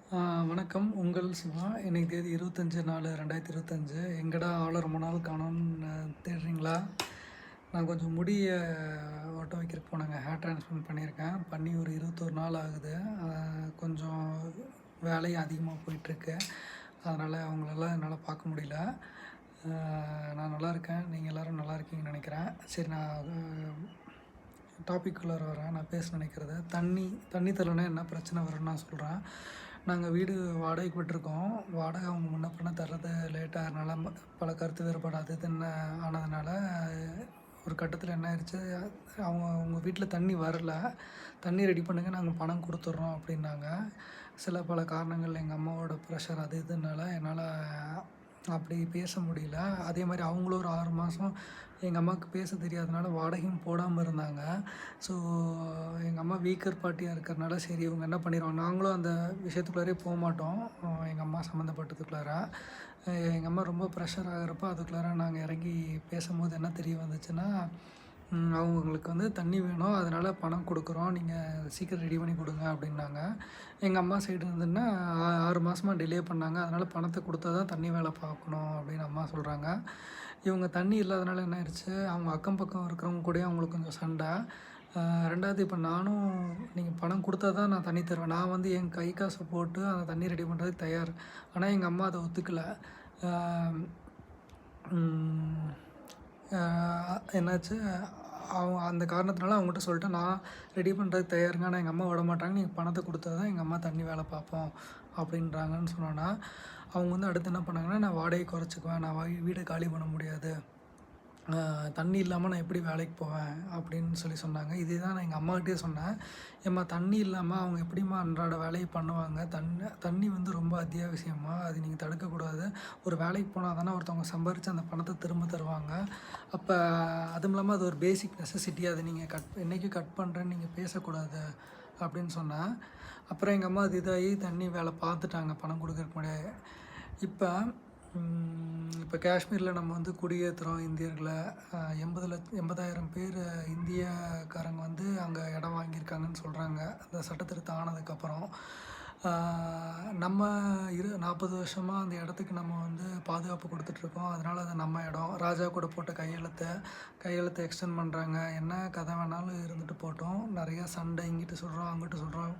வணக்கம். உங்கள் சிவா. இன்னைக்கு தேதி 25/4/2025. எங்கடா ஆள ரொம்ப நாள் காணோம்னு தேடுறீங்களா? நான் கொஞ்சம் முடிய ஒட்ட வைக்கிறதுக்கு போனேங்க. ஹேர் ட்ரான்ஸ்பிளான்ட் பண்ணியிருக்கேன். பண்ணி ஒரு 21 நாள் ஆகுது. கொஞ்சம் வேலை அதிகமாக போயிட்டுருக்கு. அதனால் அவங்களெல்லாம் என்னால் பார்க்க முடியல. நான் நல்லா இருக்கேன். நீங்கள் எல்லோரும் நல்லா இருக்கீங்கன்னு நினைக்கிறேன். சரி, நான் டாபிக்குள்ளார வரேன். நான் பேச நினைக்கிறது தண்ணி தரலைன்னா என்ன பிரச்சனை வரும்னு நான் சொல்கிறேன். நாங்கள் வீடு வாடகைக்கு விட்டுருக்கோம். வாடகை அவங்க முன்ன பின்ன தர்றது லேட் ஆகிறனால பல கருத்து வேறுபாடு அது இதுன்னு ஆனதுனால ஒரு கட்டத்தில் என்ன ஆயிடுச்சு, அவங்க வீட்டில் தண்ணி வரல. தண்ணி ரெடி பண்ணுங்க, நாங்கள் பணம் கொடுத்துட்றோம் அப்படின்னாங்க. சில பல காரணங்கள் எங்கள் அம்மாவோட ப்ரெஷர் அது இதுனால என்னால் அப்படி பேச முடியல. அதே மாதிரி அவங்களும் ஒரு 6 மாதம் எங்கள் அம்மாவுக்கு பேச தெரியாதனால வாடகையும் போடாமல் இருந்தாங்க. ஸோ எங்கள் அம்மா வீக்கர் பார்ட்டியாக இருக்கிறனால சரி இவங்க என்ன பண்ணிடுவாங்க, நாங்களும் அந்த விஷயத்துக்குள்ளாரே போகமாட்டோம். எங்கள் அம்மா சம்மந்தப்பட்டதுக்குள்ளார எங்கள் அம்மா ரொம்ப ப்ரெஷர் ஆகிறப்ப அதுக்குள்ளார நாங்கள் இறங்கி பேசும்போது என்ன தெரிய வந்துச்சுன்னா, அவங்களுக்கு வந்து தண்ணி வேணும், அதனால் பணம் கொடுக்குறோம், நீங்கள் சீக்கிரம் ரெடி பண்ணி கொடுங்க அப்படின்னாங்க. எங்கள் அம்மா சைடு இருந்துன்னா 6 மாதமாக டிலே பண்ணாங்க. அதனால் பணத்தை கொடுத்தா தான் தண்ணி வேலை பார்க்கணும் அப்படின்னு அம்மா சொல்கிறாங்க. இவங்க தண்ணி இல்லாதனால என்ன ஆயிடுச்சு, அவங்க அக்கம் பக்கம் இருக்கிறவங்க கூடயும் அவங்களுக்கு கொஞ்சம் சண்டை. 2வது இப்போ நானும் நீங்கள் பணம் கொடுத்தா தான் நான் தண்ணி தருவேன். நான் வந்து என் கை காசை போட்டு அந்த தண்ணி ரெடி பண்ணுறதுக்கு தயார். ஆனால் எங்கள் அம்மா அதை ஒத்துக்கல. என்னாச்சு, அவங்க அந்த காரணத்தினால அவங்ககிட்ட சொல்லிட்டேன், நான் ரெடி பண்ணுறதுக்கு தயாருங்க, ஆனால் எங்கள் அம்மா விட மாட்டாங்க, நீங்கள் பணத்தை கொடுத்தா தான் எங்கள் அம்மா தண்ணி வேலை பார்ப்போம் அப்படின்றாங்கன்னு சொன்னோன்னா, அவங்க வந்து அடுத்து என்ன பண்ணாங்கன்னா, நான் வாடகை குறைச்சிக்குவேன், நான் வீடை காலி பண்ண முடியாது, தண்ணி இல்லாமல் நான் எப்படி வேலைக்கு போவேன் அப்படின்னு சொன்னாங்க. இதே தான் நான் எங்கள் அம்மாக்கிட்டே சொன்னேன். ஏம்மா, தண்ணி இல்லாமல் அவங்க எப்படிம்மா அன்றாட வேலையை பண்ணுவாங்க? தண்ணி வந்து ரொம்ப அத்தியாவசியமா, அது நீங்கள் தடுக்கக்கூடாது. ஒரு வேலைக்கு போனால் தானே ஒருத்தவங்க சம்பாரித்து அந்த பணத்தை திரும்ப தருவாங்க. அப்போ அதுவும் இல்லாமல் அது ஒரு பேசிக் நெசசிட்டி, அதை நீங்கள் என்றைக்கும் கட் பண்ணுறேன்னு நீங்கள் பேசக்கூடாது அப்படின்னு சொன்னேன். அப்புறம் எங்கள் அம்மா அது இதாகி தண்ணி வேலை பார்த்துட்டாங்க பணம் கொடுக்குறதுக்கு முன்னாடியே. இப்போ காஷ்மீரில் நம்ம வந்து குடியேற்றுறோம் இந்தியர்களை. 80,000 பேர் இந்தியக்காரங்க வந்து அங்கே இடம் வாங்கியிருக்காங்கன்னு சொல்கிறாங்க, அந்த சட்டத்திருத்தம் ஆனதுக்கப்புறம். நம்ம 40 வருஷமாக அந்த இடத்துக்கு நம்ம வந்து பாதுகாப்பு கொடுத்துட்ருக்கோம். அதனால் அது நம்ம இடம். ராஜா கூட போட்ட கையெழுத்தை எக்ஸ்டெண்ட் பண்ணுறாங்க. என்ன கதை வேணாலும் இருந்துட்டு போட்டோம். நிறையா சண்டை, இங்கிட்டு சொல்கிறோம் அங்கிட்டு சொல்கிறோம்,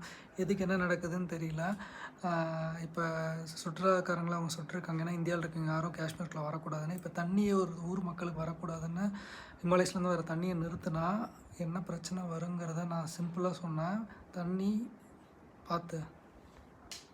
எதுக்கு என்ன நடக்குதுன்னு தெரியல. இப்போ சுற்றுலாக்காரங்களை அவங்க சுட்டிருக்காங்க, ஏன்னா இந்தியாவில் இருக்கவங்க யாரும் காஷ்மீருக்குள்ள வரக்கூடாதுன்னு. இப்போ தண்ணியை ஒரு ஊர் மக்களுக்கு வரக்கூடாதுன்னு ஹிமாலயஸ்லேருந்து வர தண்ணியை நிறுத்தினா என்ன பிரச்சனை வருங்கிறத நான் சிம்பிளாக சொன்னேன். தண்ணி பார்த்து